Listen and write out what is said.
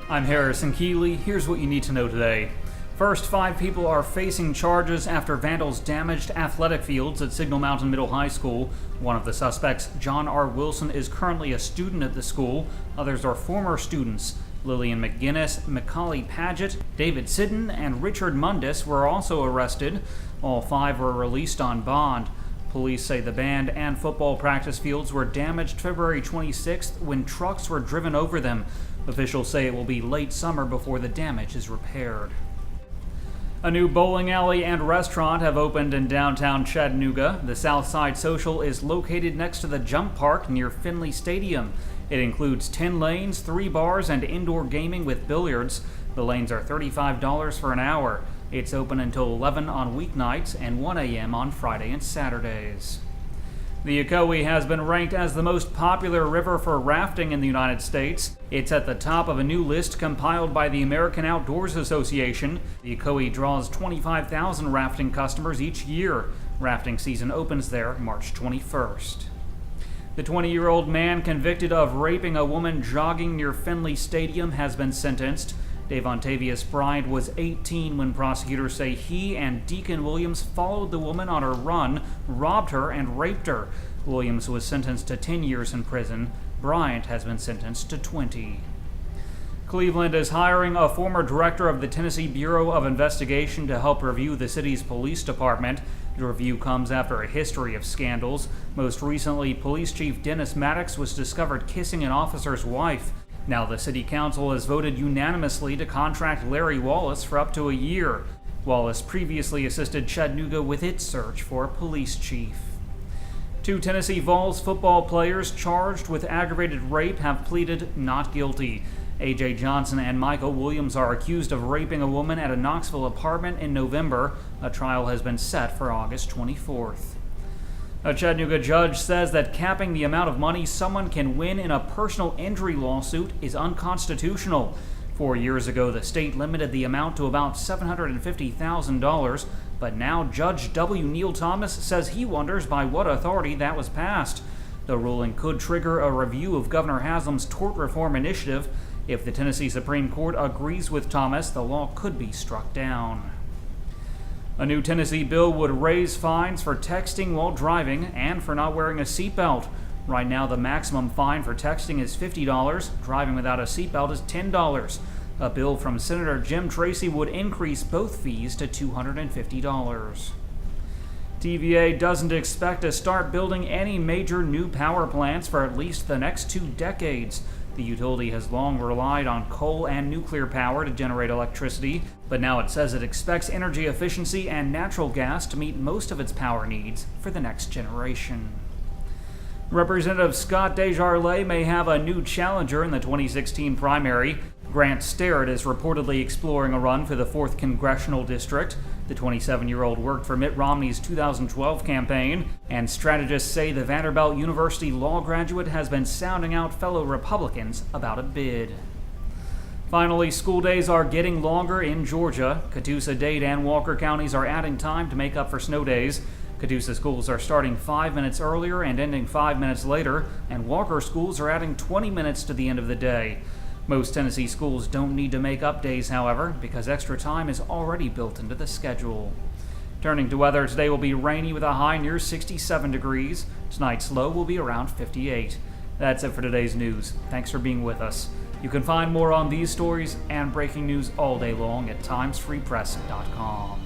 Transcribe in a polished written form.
I'm Harrison Keeley. Here's what you need to know today. First, 5 people are facing charges after vandals damaged athletic fields at Signal Mountain Middle High School. One of the suspects, John R. Wilson, is currently a student at the school. Others are former students. Lillian McGinnis, McCallie Padgett, David Sitton, and Richard Mundis were also arrested. All 5 were released on bond. Police say the band and football practice fields were damaged February 26th when trucks were driven over them. Officials say it will be late summer before the damage is repaired. A new bowling alley and restaurant have opened in downtown Chattanooga. The Southside Social is located next to the jump park near Finley Stadium. It includes 10 lanes, 3 bars, and indoor gaming with billiards. The lanes are $35 for an hour. It's open until 11 on weeknights and 1 a.m. on Friday and Saturdays. The McCallie has been ranked as the most popular river for rafting in the United States. It's at the top of a new list compiled by the American Outdoors Association. The McCallie draws 25,000 rafting customers each year. Rafting season opens there March 21st. The 20-year-old man convicted of raping a woman jogging near Finley Stadium has been sentenced. Davontavius Bryant was 18 when prosecutors say he and Deacon Williams followed the woman on her run, robbed her, and raped her. Williams was sentenced to 10 years in prison. Bryant has been sentenced to 20. Cleveland is hiring a former director of the Tennessee Bureau of Investigation to help review the city's police department. The review comes after a history of scandals. Most recently, Police Chief Dennis Maddox was discovered kissing an officer's wife. Now the City Council has voted unanimously to contract Larry Wallace for up to a year. Wallace previously assisted Chattanooga with its search for a police chief. 2 Tennessee Vols football players charged with aggravated rape have pleaded not guilty. A.J. Johnson and Michael Williams are accused of raping a woman at a Knoxville apartment in November. A trial has been set for August 24th. A Chattanooga judge says that capping the amount of money someone can win in a personal injury lawsuit is unconstitutional. 4 years ago, the state limited the amount to about $750,000, but now Judge W. Neil Thomas says he wonders by what authority that was passed. The ruling could trigger a review of Governor Haslam's tort reform initiative. If the Tennessee Supreme Court agrees with Thomas, the law could be struck down. A new Tennessee bill would raise fines for texting while driving and for not wearing a seatbelt. Right now, the maximum fine for texting is $50. Driving without a seatbelt is $10. A bill from Senator Jim Tracy would increase both fees to $250. TVA doesn't expect to start building any major new power plants for at least the next 2 decades. The utility has long relied on coal and nuclear power to generate electricity, but now it says it expects energy efficiency and natural gas to meet most of its power needs for the next generation. Representative Scott DesJarlais may have a new challenger in the 2016 primary. Grant Sterrett is reportedly exploring a run for the 4th Congressional District. The 27-year-old worked for Mitt Romney's 2012 campaign, and strategists say the Vanderbilt University law graduate has been sounding out fellow Republicans about a bid. Finally, school days are getting longer in Georgia. Catoosa, Dade, and Walker counties are adding time to make up for snow days. Catoosa schools are starting 5 minutes earlier and ending 5 minutes later, and Walker schools are adding 20 minutes to the end of the day. Most Tennessee schools don't need to make up days, however, because extra time is already built into the schedule. Turning to weather, today will be rainy with a high near 67 degrees. Tonight's low will be around 58. That's it for today's news. Thanks for being with us. You can find more on these stories and breaking news all day long at timesfreepress.com.